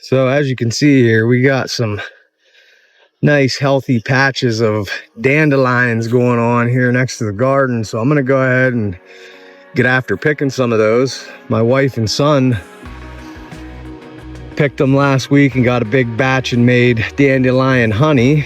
So as you can see here, we got some nice healthy patches of dandelions going on here next to the garden. So I'm gonna go ahead and get after picking some of those. My wife and son picked them last week and got a big batch and made dandelion honey.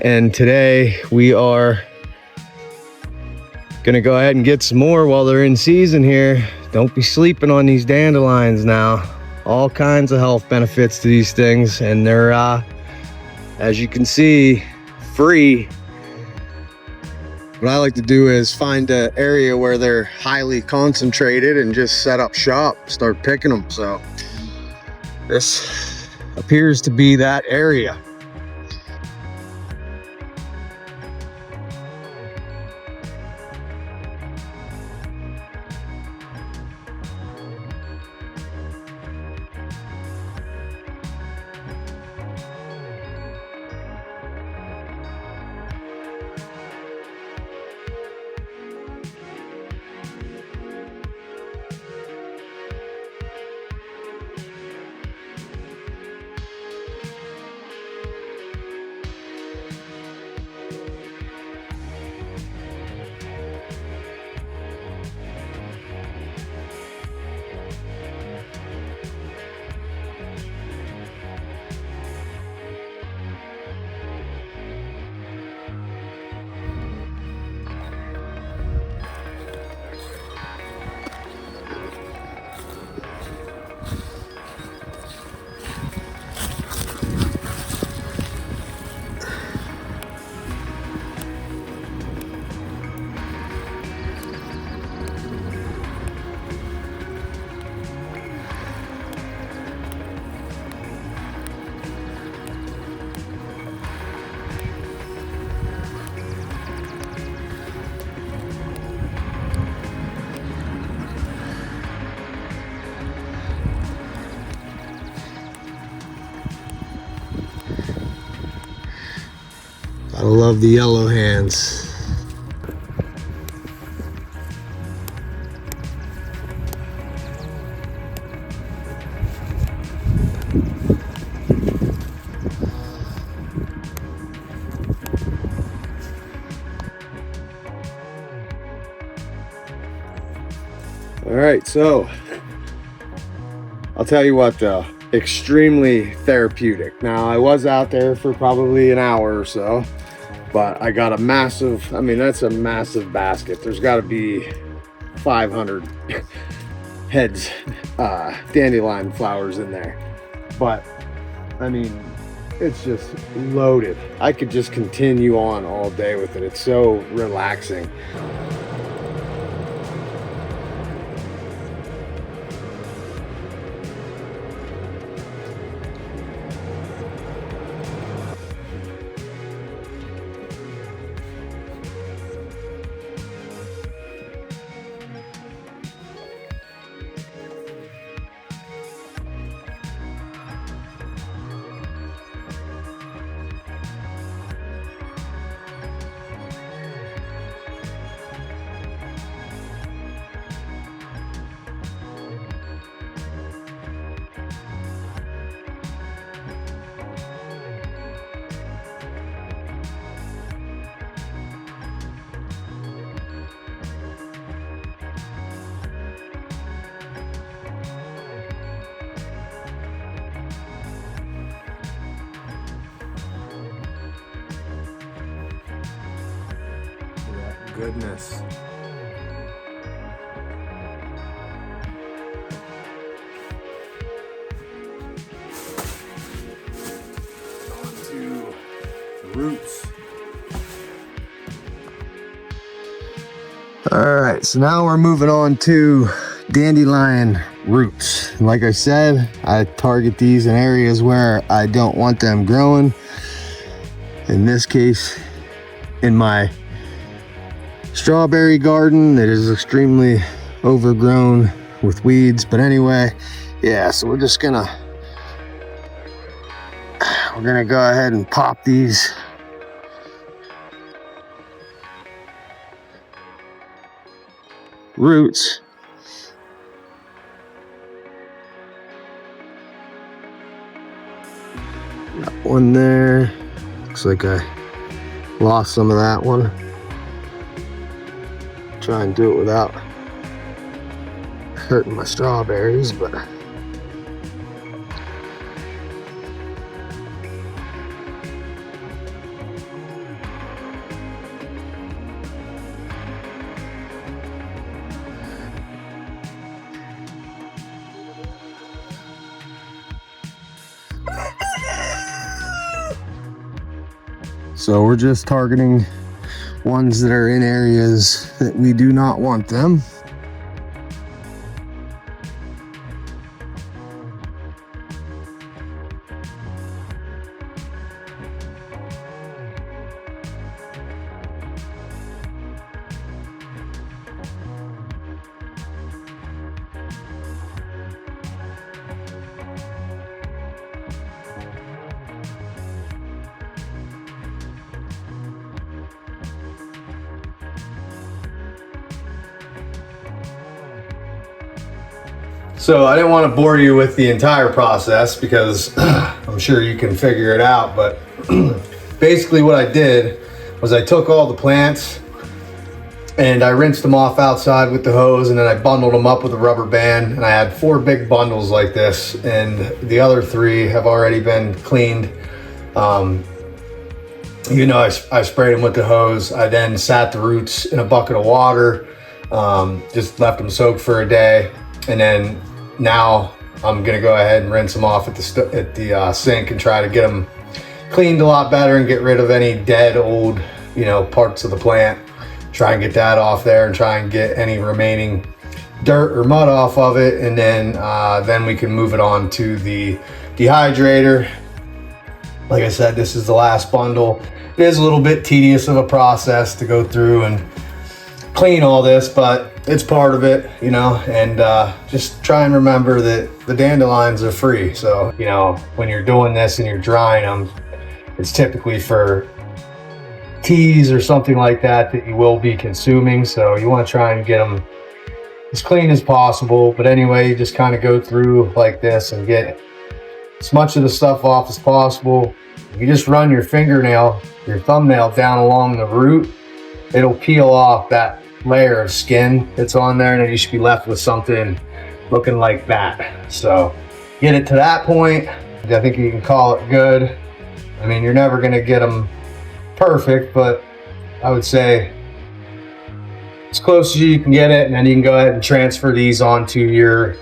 And today we are gonna go ahead and get some more while they're in season here. Don't be sleeping on these dandelions now. All kinds of health benefits to these things, and they're as you can see, free. What I like to do is find an area where they're highly concentrated and just set up shop, start picking them. So this appears to be that area. I love the yellow hands. All right, so I'll tell you what, extremely therapeutic. Now, I was out there for probably an hour or so, but I got a massive, I mean, that's a massive basket. There's got to be 500 heads, dandelion flowers in there. But, I mean, it's just loaded. I could just continue on all day with it. It's so relaxing. goodness. Onto the roots. All right, so now we're moving on to dandelion roots. Like I said, I target these in areas where I don't want them growing. In this case, in my strawberry garden, it is extremely overgrown with weeds. But anyway, yeah, so we're gonna go ahead and pop these roots. Got one there. Looks like I lost some of that one. Try and do it without hurting my strawberries, but so we're just targeting ones that are in areas that we do not want them. So I didn't want to bore you with the entire process because I'm sure you can figure it out, but basically what I did was I took all the plants and I rinsed them off outside with the hose, and then I bundled them up with a rubber band, and I had 4 big bundles like this, and the other 3 have already been cleaned. You know, I sprayed them with the hose. I then sat the roots in a bucket of water, just left them soak for a day, and then now I'm gonna go ahead and rinse them off at the sink and try to get them cleaned a lot better and get rid of any dead old, you know, parts of the plant. Try and get that off there and try and get any remaining dirt or mud off of it, and then we can move it on to the dehydrator. Like I said, this is the last bundle. It is a little bit tedious of a process to go through and clean all this, but it's part of it, you know, and just try and remember that the dandelions are free. So, you know, when you're doing this and you're drying them, it's typically for teas or something like that that you will be consuming. So you want to try and get them as clean as possible. But anyway, you just kind of go through like this and get as much of the stuff off as possible. If you just run your thumbnail down along the root, it'll peel off that layer of skin that's on there, and then you should be left with something looking like that. So get it to that point, I think you can call it good. I mean, you're never going to get them perfect, but I would say as close as you can get it, and then you can go ahead and transfer these onto your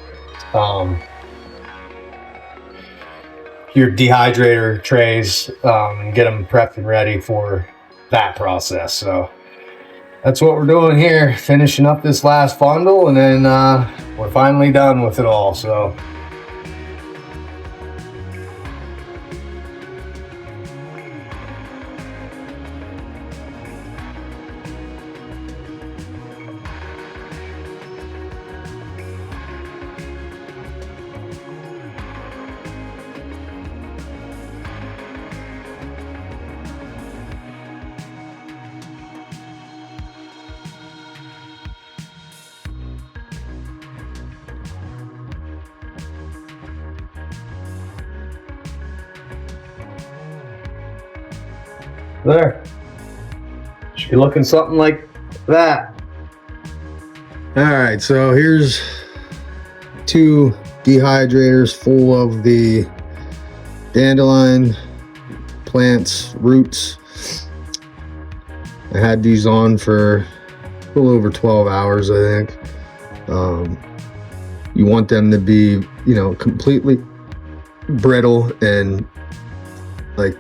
dehydrator trays and get them prepped and ready for that process. So that's what we're doing here, finishing up this last bundle, and then we're finally done with it all. So there, should be looking something like that. All right, so here's 2 dehydrators full of the dandelion plants roots. I had these on for little over 12 hours, I think. You want them to be, you know, completely brittle and like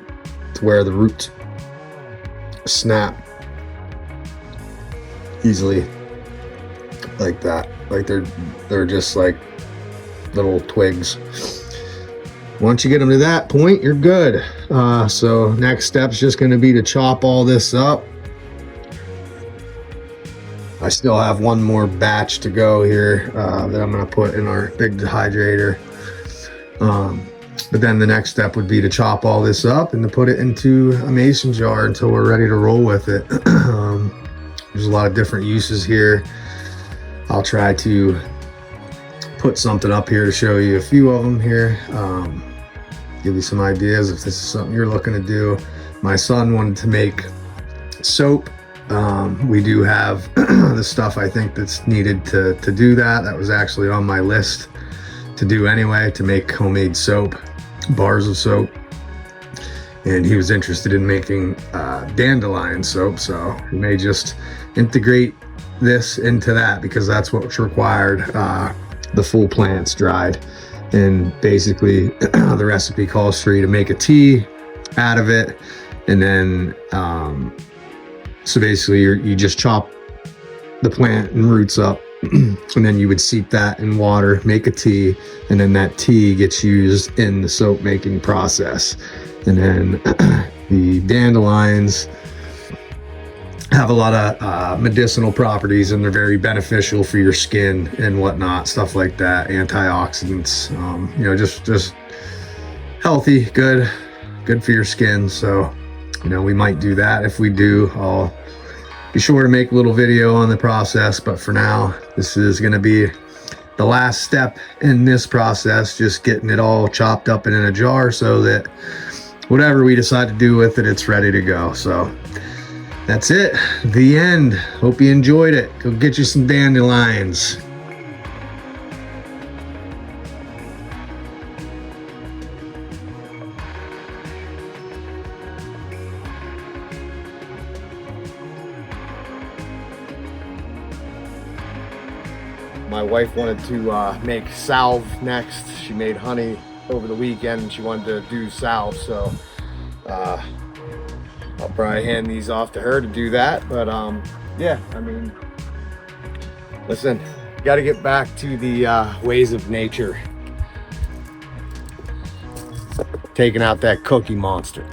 to where the roots snap easily like that. Like they're just like little twigs. Once you get them to that point, you're good. So next step's just going to be to chop all this up. I still have one more batch to go here that I'm going to put in our big dehydrator. But then the next step would be to chop all this up and to put it into a mason jar until we're ready to roll with it. There's a lot of different uses here. I'll try to put something up here to show you a few of them here. Give you some ideas if this is something you're looking to do. My son wanted to make soap. We do have the stuff I think that's needed to do that. That was actually on my list to do anyway, to make homemade soap, bars of soap. And he was interested in making dandelion soap, so we may just integrate this into that because that's what's required. The full plants dried, and basically the recipe calls for you to make a tea out of it, and then so basically you just chop the plant and roots up, and then you would seep that in water, make a tea, and then that tea gets used in the soap making process. And then the dandelions have a lot of medicinal properties, and they're very beneficial for your skin and whatnot, stuff like that. Antioxidants, you know, just healthy, good for your skin. So, you know, we might do that. If we do, I'll be sure to make a little video on the process. But for now, this is going to be the last step in this process, just getting it all chopped up and in a jar so that whatever we decide to do with it, it's ready to go. So that's it, the end. Hope you enjoyed it. Go get you some dandelions. My wife wanted to make salve next. She made honey over the weekend and she wanted to do salve, so I'll probably hand these off to her to do that. But yeah, I mean, listen, got to get back to the ways of nature, taking out that cookie monster.